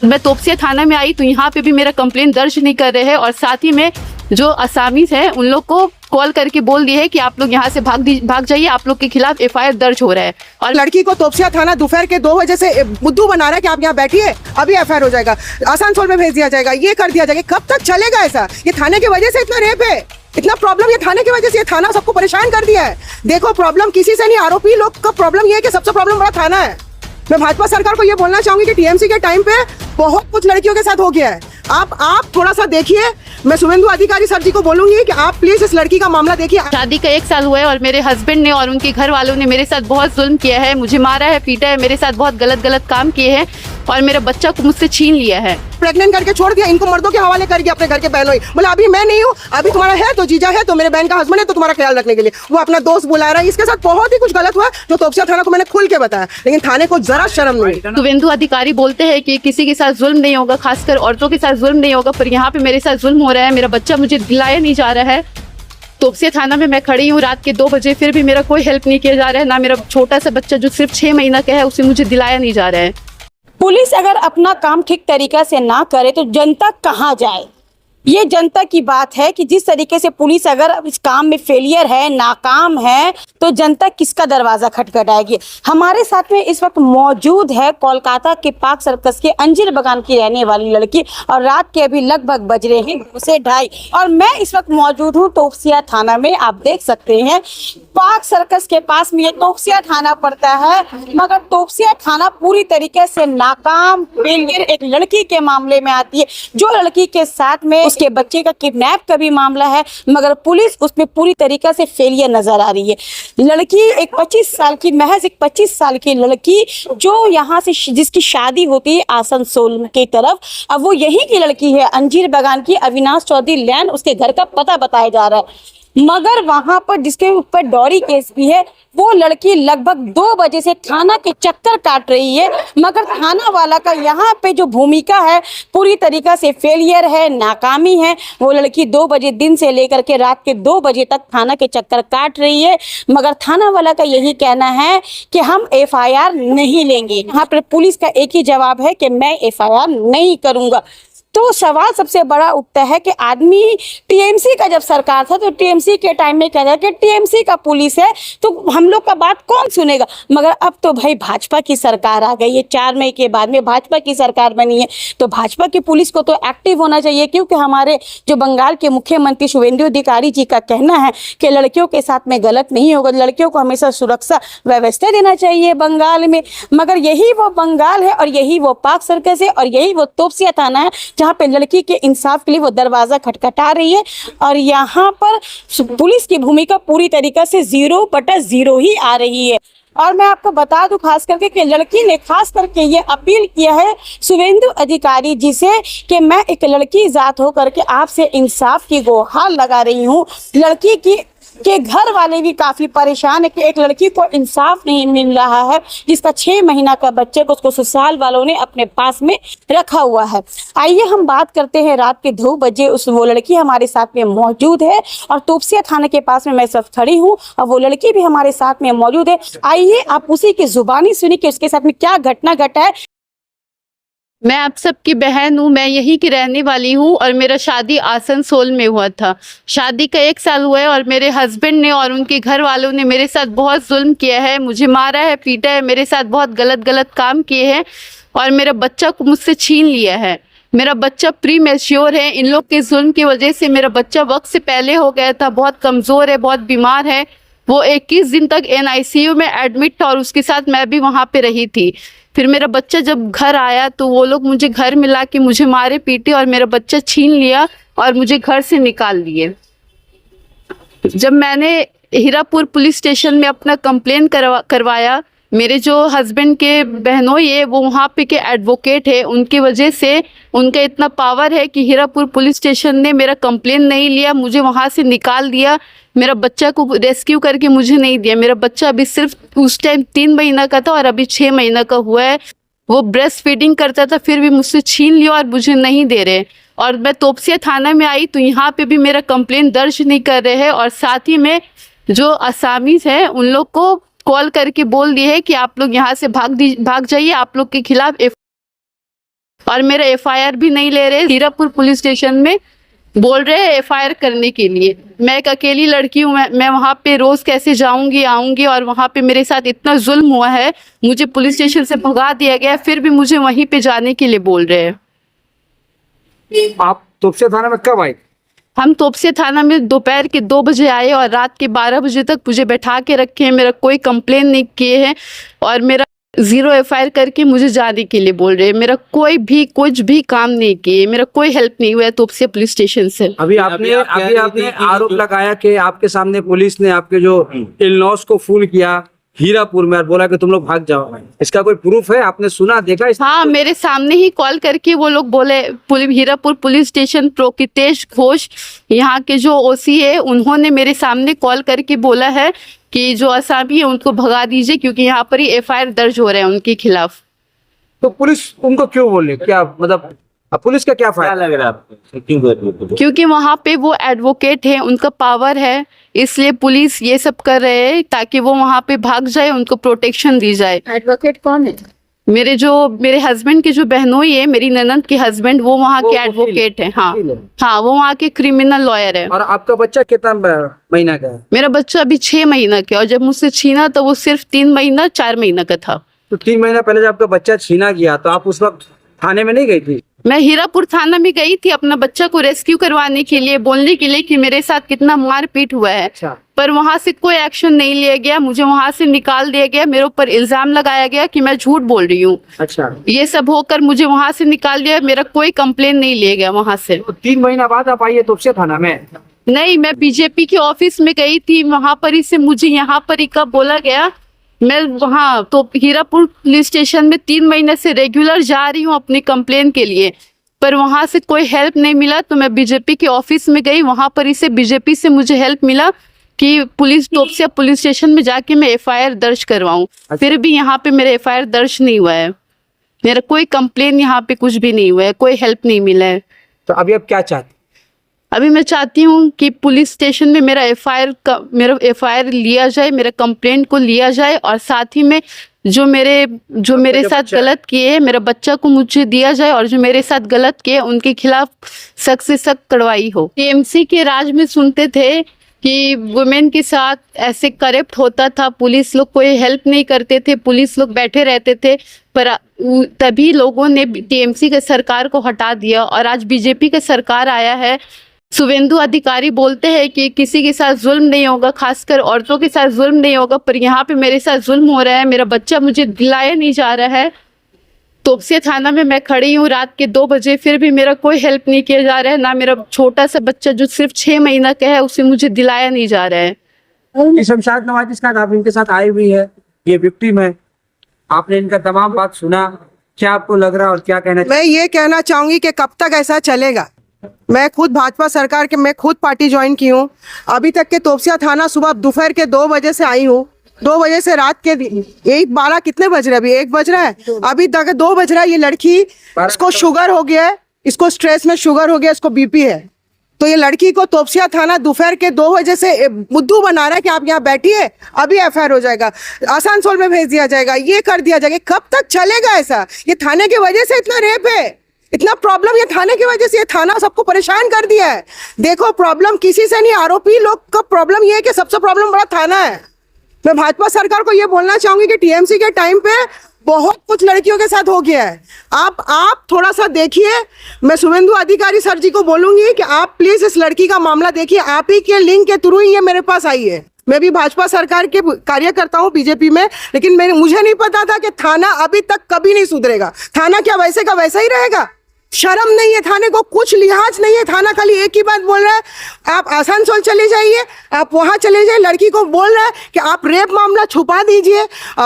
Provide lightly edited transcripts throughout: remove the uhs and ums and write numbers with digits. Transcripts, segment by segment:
मैं तोपसिया थाना में आई तो यहाँ पे भी मेरा कंप्लेंट दर्ज नहीं कर रहे हैं और साथ ही में जो असामीज हैं उन लोग को कॉल करके बोल दिए है कि आप लोग यहाँ से भाग जाइए, आप लोग के खिलाफ एफआईआर दर्ज हो रहा है। और लड़की को तोपसिया थाना दोपहर के 2 बजे से बुद्धू बना रहा है कि आप यहाँ बैठिए, अभी एफआईआर हो जाएगा, आसनसोल में भेज दिया जाएगा, ये कर दिया जाएगा। कब तक चलेगा ऐसा? ये थाने की वजह से इतना रेप है, इतना प्रॉब्लम ये थाने की वजह से, ये थाना सबको परेशान कर दिया है। देखो प्रॉब्लम किसी से नहीं, आरोपी लोग का प्रॉब्लम ये है कि सबसे प्रॉब्लम बड़ा थाना है। मैं भाजपा सरकार को ये बोलना चाहूंगी कि टीएमसी के टाइम पे बहुत कुछ लड़कियों के साथ हो गया है। आप थोड़ा सा देखिए। मैं शुभेंदु अधिकारी सर जी को बोलूंगी कि आप प्लीज इस लड़की का मामला देखिए। शादी का 1 साल हुआ है और मेरे हस्बैंड ने और उनके घर वालों ने मेरे साथ बहुत जुल्म किया है, मुझे मारा है, पीटा है, मेरे साथ बहुत गलत काम किए हैं और मेरा बच्चा को मुझसे छीन लिया है। प्रेग्नेंट करके छोड़ दिया, इनको मर्दों के हवाले करके अपने घर के बहनों ही। बोला अभी मैं नहीं हूँ, अभी तुम्हारा है तो जीजा है, तो मेरे बहन का हस्बैंड है, तो तुम्हारा ख्याल रखने के लिए वो अपना दोस्त बुला रहा है। इसके साथ बहुत ही कुछ गलत हुआ जो तोपसिया थाना को मैंने खुल के बताया, लेकिन थाने को जरा शर्म नहीं। शुभेंदु अधिकारी बोलते हैं कि किसी के साथ जुल्म नहीं होगा, खासकर औरतों के साथ जुल्म नहीं होगा, पर यहाँ पे मेरे साथ जुल्म हो रहा है। मेरा बच्चा मुझे दिलाया नहीं जा रहा है। तोपसिया थाना में मैं खड़ी हूँ रात के 2 बजे, फिर भी मेरा कोई हेल्प नहीं किया जा रहा है। ना मेरा छोटा सा बच्चा जो सिर्फ 6 महीना का है उसे मुझे दिलाया नहीं जा रहा है। पुलिस अगर अपना काम ठीक तरीका से ना करे तो जनता कहाँ जाए? ये जनता की बात है कि जिस तरीके से पुलिस अगर इस काम में फेलियर है, नाकाम है, तो जनता किसका दरवाजा खटखटाएगी। हमारे साथ में इस वक्त मौजूद है कोलकाता के पार्क सर्कस के अंजीर बागान की रहने वाली लड़की और रात के अभी लगभग बज रहे हैं 2:30 और मैं इस वक्त मौजूद हूँ तोपसिया थाना में। आप देख सकते हैं पार्क सर्कस के पास में ये तोपसिया थाना पड़ता है, मगर तोपसिया थाना पूरी तरीके से नाकाम फेलियर एक लड़की के मामले में आती है, जो लड़की के साथ में उसके बच्चे का किडनैप का भी मामला है, मगर पुलिस उसमें पूरी तरीके से फेलियर नजर आ रही है। लड़की एक 25 साल की, महज एक 25 साल की लड़की जो यहाँ से जिसकी शादी होती है आसनसोल की तरफ, अब वो यहीं की लड़की है, अंजीर बागान की, अविनाश चौधरी लैन उसके घर का पता बताया जा रहा है। मगर वहां पर जिसके ऊपर डॉरी केस भी है, वो लड़की लगभग 2 बजे से थाना के चक्कर काट रही है, मगर थाना वाला का यहाँ पे जो भूमिका है पूरी तरीका से फेलियर है, नाकामी है। वो लड़की 2 बजे दिन से लेकर के रात के 2 बजे तक थाना के चक्कर काट रही है, मगर थाना वाला का यही कहना है कि हम एफआईआर नहीं लेंगे। यहाँ पर पुलिस का एक ही जवाब है कि मैं एफआईआर नहीं करूंगा। तो सवाल सबसे बड़ा उठता है कि आदमी टीएमसी का जब सरकार था तो टीएमसी के टाइम में कहता कि टीएमसी का पुलिस है तो हम लोग का बात कौन सुनेगा, मगर अब तो भाई भाजपा की सरकार आ गई है। 4 मई के बाद में भाजपा की सरकार बनी है, तो भाजपा की पुलिस को तो एक्टिव होना चाहिए, क्योंकि हमारे जो बंगाल के मुख्यमंत्री शुभेंदु अधिकारी जी का कहना है कि लड़कियों के साथ में गलत नहीं होगा, लड़कियों को हमेशा सुरक्षा व्यवस्था देना चाहिए बंगाल में। मगर यही वो बंगाल है और यही वो पार्क सर्कस है और यही वो तोपसिया थाना है जहाँ पे लड़की के इंसाफ के लिए वो दरवाजा खटखटा रही है और यहाँ पर पुलिस की भूमिका पूरी तरीके से 0/0 ही आ रही है। और मैं आपको बता दूं खास करके कि लड़की ने खास करके ये अपील किया है शुभेंदु अधिकारी जी से कि मैं एक लड़की जात होकर के आपसे इंसाफ की गुहार लगा रही हूँ। लड़की के घर वाले भी काफी परेशान है कि एक लड़की को इंसाफ नहीं मिल रहा है, जिसका 6 महीना का बच्चे को उसको ससुराल वालों ने अपने पास में रखा हुआ है। आइए हम बात करते हैं रात के 2 बजे वो लड़की हमारे साथ में मौजूद है और तोपसिया थाने के पास में मैं सब खड़ी हूँ और वो लड़की भी हमारे साथ में मौजूद है। आइए आप उसी की जुबानी सुनिए कि उसके साथ में क्या घटना घटा है। मैं आप सबकी बहन हूँ, मैं यहीं की रहने वाली हूँ और मेरा शादी आसनसोल में हुआ था। शादी का 1 साल हुआ है और मेरे हस्बैंड ने और उनके घर वालों ने मेरे साथ बहुत जुल्म किया है, मुझे मारा है, पीटा है, मेरे साथ बहुत गलत काम किए हैं और मेरा बच्चा को मुझसे छीन लिया है। मेरा बच्चा प्री मैच्योर है, इन लोग के जुल्म की वजह से मेरा बच्चा वक्त से पहले हो गया था, बहुत कमज़ोर है, बहुत बीमार है। वो 21 दिन तक NICU में एडमिट था और उसके साथ मैं भी वहाँ पे रही थी। फिर मेरा बच्चा जब घर आया तो वो लोग मुझे घर मिला के मुझे मारे पीटे और मेरा बच्चा छीन लिया और मुझे घर से निकाल दिए। जब मैंने हीरापुर पुलिस स्टेशन में अपना कंप्लेन करवाया, मेरे जो हस्बैंड के बहनोई है वो वहाँ पे के एडवोकेट है, उनकी वजह से उनका इतना पावर है कि हीरापुर पुलिस स्टेशन ने मेरा कंप्लेन नहीं लिया, मुझे वहाँ से निकाल दिया, मेरा बच्चा को रेस्क्यू करके मुझे नहीं दिया। मेरा बच्चा अभी सिर्फ उस टाइम 3 महीना का था और अभी 6 महीना का हुआ है। वो ब्रेस्ट फीडिंग करता था, फिर भी मुझसे छीन लिया और मुझे नहीं दे रहे। और मैं तोपसिया थाना में आई तो यहाँ पे भी मेरा कंप्लेन दर्ज नहीं कर रहे हैं और साथ ही में जो असामीज हैं उन लोग को कॉल करके बोल दिए है कि आप लोग यहाँ से भाग जाइए, आप लोग के खिलाफ और मेरा एफआईआर भी नहीं ले रहे। हीरापुर पुलिस स्टेशन में बोल रहे हैं एफआईआर करने के लिए। मैं एक अकेली लड़की हूँ, मैं वहाँ पे रोज कैसे जाऊंगी आऊंगी, और वहाँ पे मेरे साथ इतना जुल्म हुआ है, मुझे पुलिस स्टेशन से भगा दिया गया, फिर भी मुझे वहीं पे जाने के लिए बोल रहे हैं। आप तोपसे थाना में कब आए? हम तोपसे थाना में दोपहर के 2 बजे आए और रात के 12 बजे तक मुझे बैठा के रखे हैं। मेरा कोई कंप्लेन नहीं किए हैं और मेरा 0 एफआईआर करके मुझे जाने के लिए बोल रहे हैं। मेरा कोई भी कुछ भी काम नहीं किए, मेरा कोई हेल्प नहीं हुआ है तोपसे पुलिस स्टेशन से। अभी आपने आरोप लगाया कि आपके सामने पुलिस ने आपके जो इन-लॉज को फोन किया हीरापुर में और बोला कि तुम लोग भाग जाओ। इसका कोई प्रूफ है? आपने सुना देखा? हाँ, मेरे सामने ही कॉल करके वो लोग बोले, हीरापुर पुलिस स्टेशन प्रोकितेश घोष यहाँ के जो ओसी है, उन्होंने मेरे सामने कॉल करके बोला है कि जो आसामी है उनको भगा दीजिए, क्योंकि यहाँ पर ही एफआईआर दर्ज हो रहे हैं उनके खिलाफ। तो पुलिस उनको क्यों बोले? क्या मतलब अब पुलिस का क्या फायदा लग रहा है आपको? क्यों? क्योंकि वहाँ पे वो एडवोकेट है, उनका पावर है, इसलिए पुलिस ये सब कर रहे हैं ताकि वो वहाँ पे भाग जाए, उनको प्रोटेक्शन दी जाए। एडवोकेट कौन है? मेरे हस्बैंड के जो बहनोई है, मेरी ननद के हस्बैंड, वो वहाँ के एडवोकेट है। हाँ हाँ, वो वहाँ के क्रिमिनल लॉयर है। और आपका बच्चा कितना महीना का है? मेरा बच्चा अभी 6 महीना का, और जब मुझसे छीना तो वो सिर्फ 3 महीना 4 महीना का था। तो 3 महीना पहले जब आपका बच्चा छीना गया तो आप उस वक्त थाने में नहीं गई थी? मैं हीरापुर थाना में गई थी अपना बच्चा को रेस्क्यू करवाने के लिए, बोलने के लिए कि मेरे साथ कितना मारपीट हुआ है। अच्छा। पर वहां से कोई एक्शन नहीं लिया गया, मुझे वहां से निकाल दिया गया, मेरे ऊपर इल्जाम लगाया गया कि मैं झूठ बोल रही हूँ। अच्छा। ये सब होकर मुझे वहां से निकाल दिया, मेरा कोई कंप्लेन नहीं लिया गया वहां से। तो 3 महीना बाद आप आइए तोपसे थाना में? नहीं, मैं बीजेपी के ऑफिस में गई थी, वहां पर ही से मुझे यहाँ पर ही कब बोला गया। मैं वहाँ तो हीरापुर पुलिस स्टेशन में 3 महीने से रेगुलर जा रही हूँ अपनी कंप्लेन के लिए, पर वहां से कोई हेल्प नहीं मिला। तो मैं बीजेपी के ऑफिस में गई, वहां पर इसे बीजेपी से मुझे हेल्प मिला कि तोपसे पुलिस स्टेशन में जाके मैं एफआईआर दर्ज करवाऊं। फिर भी यहाँ पे मेरा एफआईआर दर्ज नहीं हुआ है, मेरा कोई कंप्लेन यहाँ पे कुछ भी नहीं हुआ है, कोई हेल्प नहीं मिला है। तो अभी आप क्या चाहते? अभी मैं चाहती हूँ कि पुलिस स्टेशन में मेरा एफआईआर लिया जाए, मेरा कंप्लेंट को लिया जाए, और साथ ही में जो मेरे साथ गलत किए, मेरा बच्चा को मुझे दिया जाए, और जो मेरे साथ गलत किए उनके खिलाफ सख्त से सख्त कार्रवाई हो। टीएमसी के राज में सुनते थे कि वुमेन के साथ ऐसे करप्ट होता था, पुलिस लोग कोई हेल्प नहीं करते थे, पुलिस लोग बैठे रहते थे, पर तभी लोगों ने टीएमसी के सरकार को हटा दिया और आज बीजेपी का सरकार आया है। शुभेंदु अधिकारी बोलते हैं कि किसी के साथ जुल्म नहीं होगा, खासकर औरतों के साथ जुल्म नहीं होगा, पर यहाँ पे मेरे साथ जुल्म हो रहा है। मेरा बच्चा मुझे दिलाया नहीं जा रहा है। तोपसे थाना में मैं खड़ी हूँ रात के 2 बजे, फिर भी मेरा कोई हेल्प नहीं किया जा रहा है। ना मेरा छोटा सा बच्चा जो सिर्फ 6 महीना का है, उसे मुझे दिलाया नहीं जा रहा है। शमशाद नवाज जिसका आप इनके साथ आई हुई है, ये विक्टिम है, आपने इनका तमाम बात सुना, क्या आपको लग रहा है और क्या कहना? मैं ये कहना चाहूंगी कि कब तक ऐसा चलेगा। मैं खुद भाजपा सरकार के, मैं खुद पार्टी ज्वाइन की हूँ। अभी तक के तोपसिया थाना सुबह दोपहर के 2 बजे से आई हूँ, 2 बजे से रात के 12 कितने बज रहे हैं? अभी 1 बज रहा है, अभी तक 2 बज रहा है। ये लड़की, इसको शुगर हो गया है, इसको स्ट्रेस में शुगर हो गया, इसको बीपी है। तो ये लड़की को तोपसिया थाना दोपहर के 2 बजे से बुद्धू बना रहा है कि आप यहाँ बैठिए, अभी एफआईआर हो जाएगा, आसनसोल में भेज दिया जाएगा, ये कर दिया जाएगा। कब तक चलेगा ऐसा? ये थाने की वजह से इतना रेप है, इतना प्रॉब्लम, ये थाने की वजह से, ये थाना सबको परेशान कर दिया है। देखो, प्रॉब्लम किसी से नहीं, आरोपी लोग का प्रॉब्लम ये है कि सबसे प्रॉब्लम बड़ा थाना है। मैं भाजपा सरकार को ये बोलना चाहूंगी कि टीएमसी के टाइम पे बहुत कुछ लड़कियों के साथ हो गया है। आप थोड़ा सा देखिए। मैं शुभेंदु अधिकारी सर जी को बोलूंगी कि आप प्लीज इस लड़की का मामला देखिए, आप ही के लिंक के थ्रू ही ये मेरे पास आई है। मैं भी भाजपा सरकार के कार्यकर्ता हूँ बीजेपी में, लेकिन मुझे नहीं पता था कि थाना अभी तक कभी नहीं सुधरेगा। थाना क्या वैसे का वैसा ही रहेगा? शर्म नहीं है थाने को, कुछ लिहाज नहीं है। थाना खाली एक ही बात बोल रहा है, आप आसनसोल चले जाइए, आप वहां चले जाइए। लड़की को बोल रहा है कि आप रेप मामला छुपा दीजिए।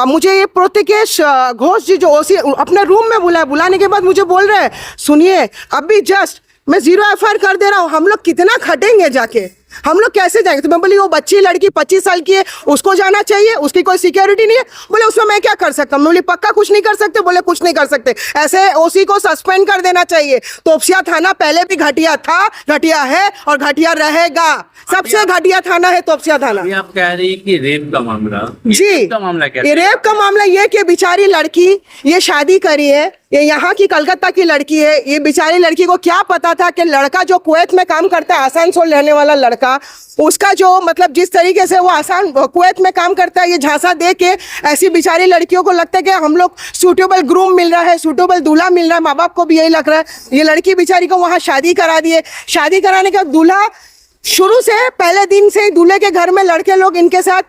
मुझे ये प्रोकितेश घोष जी जो ओसी अपने रूम में बुलाने के बाद मुझे बोल रहे हैं, सुनिए अभी जस्ट मैं 0 एफआईआर कर दे रहा हूँ, हम लोग कितना खटेंगे जाके, हम लोग कैसे जाएंगे? तो मैं बोली वो बच्ची लड़की 25 साल की है, उसको जाना चाहिए, उसकी कोई सिक्योरिटी नहीं है। बोले उसमें मैं क्या कर सकता हूँ? मैं बोली पक्का कुछ नहीं कर सकते? बोले कुछ नहीं कर सकते, ऐसे ओसी को सस्पेंड कर देना चाहिए। तोपसिया थाना पहले भी घटिया था, घटिया है और घटिया रहेगा। सबसे घटिया थाना है तोपसिया थाना। आप कह रही है कि रेप का मामला, जी, रेप का मामला क्या? ये रेप का मामला ये कि बेचारी लड़की ये शादी करी है, ये यहाँ की कलकत्ता की लड़की है। ये बेचारी लड़की को क्या पता था कि लड़का जो कुवैत में काम करता है, आसानसोल रहने वाला लड़का, उसका जो मतलब जिस तरीके से वो कुवैत में काम करता है, ये झांसा दे के ऐसी बेचारी लड़कियों को लगता है कि हम लोग सूटेबल ग्रूम मिल रहा है, सूटेबल दूल्हा मिल रहा है, माँ बाप को भी यही लग रहा है। ये लड़की बेचारी को वहाँ शादी करा दिए। शादी कराने के बाद दूल्हा शुरू से पहले दिन से दूल्हे के घर में लड़के लोग इनके साथ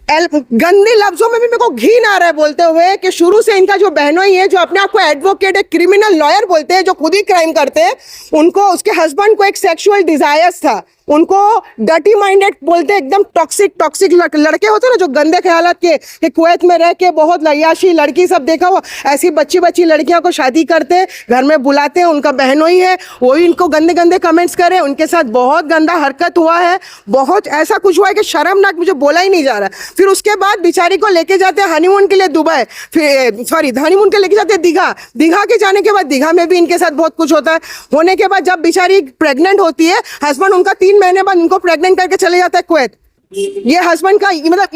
गंदे लफ्जों में भी मेरे को घिन आ रहा है बोलते हुए कि शुरू से इनका जो बहनोई है, जो अपने आप को एडवोकेट है, क्रिमिनल लॉयर बोलते हैं, जो खुद ही क्राइम करते हैं, उनको उसके हस्बैंड को एक सेक्सुअल डिजायर्स था, उनको डर्टी माइंडेड बोलते हैं, एकदम टॉक्सिक लड़के होते हैं ना जो गंदे ख्यालात के, कि कुवैत में रह के बहुत लयाशी लड़की सब देखा हो, ऐसी बच्ची लड़कियों को शादी करते हैं, घर में बुलाते हैं, उनका बहनोई है, वही इनको गंदे कमेंट्स करे, उनके साथ बहुत गंदा हरकत हुआ है, बहुत ऐसा कुछ हुआ है कि शर्मनाक, मुझे बोला ही नहीं जा रहा। फिर उसके बाद बेचारी को लेके जाते हैं हनीमून के लिए दुबई, फिर हनीमून के लेके जाते हैं दीघा के जाने के बाद दीघा में भी इनके साथ बहुत कुछ होता है। होने के बाद जब बेचारी प्रेग्नेंट होती है, हस्बैंड उनका 3 महीने बाद इनको प्रेग्नेंट करके चले जाता है कुवैत। ये हस्बैंड का मतलब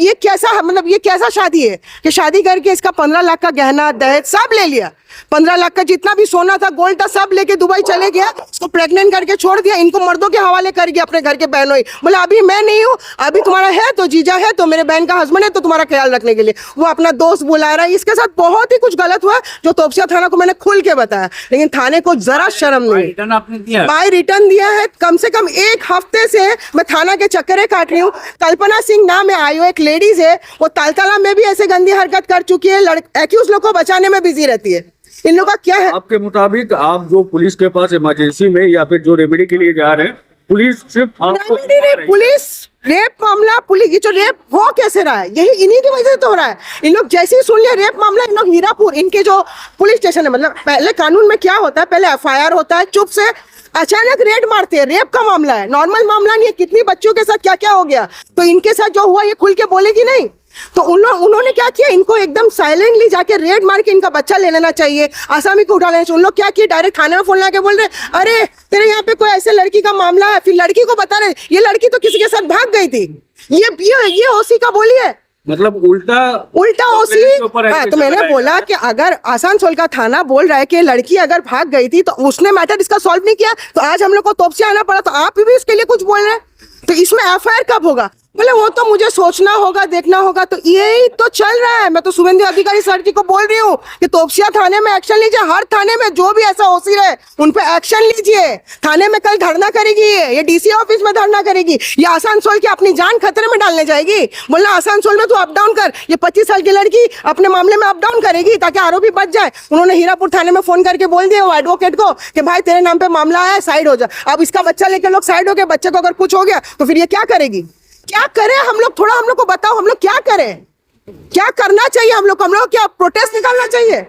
ये कैसा शादी है कि शादी करके इसका 15 लाख का गहना दहेज सब ले लिया, 15 लाख का जितना भी सोना था, गोल्ड था, सब लेके दुबई चले गया, उसको प्रेग्नेंट करके छोड़ दिया, इनको मर्दों के हवाले कर गया अपने घर के बहनों ही। बोला अभी मैं नहीं हूँ, अभी तुम्हारा है तो जीजा है, तो मेरे बहन का हस्बैंड है, तो तुम्हारा ख्याल रखने के लिए वो अपना दोस्त बुला रहा है। इसके साथ बहुत ही कुछ गलत हुआ जो तोपसिया थाना को मैंने खुल के बताया, लेकिन थाने को जरा शर्म नहीं। रिटर्न आपने दिया? बाय रिटर्न दिया है। कम से कम 1 हफ्ते से मैं थाना के चक्करे काट रही हूँ। कल्पना सिंह नाम है, आयो एक लेडीज है, वो तालतला में भी ऐसे गंदी हरकत कर चुकी है, एक्यूज लोग को बचाने में बिजी रहती है। इन लोगों का क्या है? आपके मुताबिक आप जो पुलिस के पास इमरजेंसी में या फिर जो रेमेडी के लिए जा रहे हैं, पुलिस सिर्फ आपको पुलिस रेप मामला, पुलिस ये जो रेप हो कैसे रहा है, यही इन्हीं की वजह से तो हो रहा है। इन लोग जैसे ही सुन लिया रेप मामला, इन लोग हीरापुर, इनके जो पुलिस स्टेशन है, मतलब पहले कानून में क्या होता है, पहले FIR होता है, चुप से अचानक रेड मारते हैं। रेप का मामला है, नॉर्मल मामला नहीं है। कितनी बच्चियों के साथ क्या क्या हो गया, तो इनके साथ जो हुआ ये खुल के बोलेगी नहीं। तो उन्होंने क्या किया, इनको एकदम साइलेंटली जाके रेड मार के इनका बच्चा ले लेना चाहिए, आसामी को उठा लेना चाहिए। उन लोग क्या किए, डायरेक्ट थाने में फोन लगा के बोल रहे अरे तेरे यहाँ पे कोई ऐसे लड़की का मामला है। फिर लड़की को बता रहे ये लड़की तो किसी के साथ भाग गई थी। ये ओसी का बोली है, मतलब उल्टा ओसी। हाँ, तो मैंने बोला कि अगर आसानसोल का थाना बोल रहा है कि लड़की अगर भाग गई थी तो उसने मैटर इसका सॉल्व नहीं किया, तो आज हम लोग को तोपसिया आना पड़ा, तो आप भी इसके लिए कुछ बोल रहे हैं, तो इसमें FIR कब होगा? बोले वो तो मुझे सोचना होगा, देखना होगा। तो यही तो चल रहा है। मैं तो शुभेंदु अधिकारी सर जी को बोल रही हूँ कि तोपसिया थाने में एक्शन लीजिए, हर थाने में जो भी ऐसा ओसी रहे उन पे एक्शन लीजिए। थाने में कल धरना करेगी, ये DC ऑफिस में धरना करेगी, ये आसानसोल की अपनी जान खतरे में डालने जाएगी। बोलना आसानसोल में तू अप डाउन कर, ये 25 साल की लड़की अपने मामले में अप डाउन करेगी ताकि आरोपी बच जाए। उन्होंने हीरापुर थाने में फोन करके बोल दिया वो एडवोकेट को कि भाई तेरे नाम पे मामला है, साइड हो जा। अब इसका बच्चा लेके लोग साइड हो गए, बच्चे को अगर कुछ हो गया तो फिर ये क्या करेगी? क्या करें हम लोग? थोड़ा हम लोग को बताओ, हम लोग क्या करें? क्या करना चाहिए हम लोग को? हम लोग क्या प्रोटेस्ट निकालना चाहिए?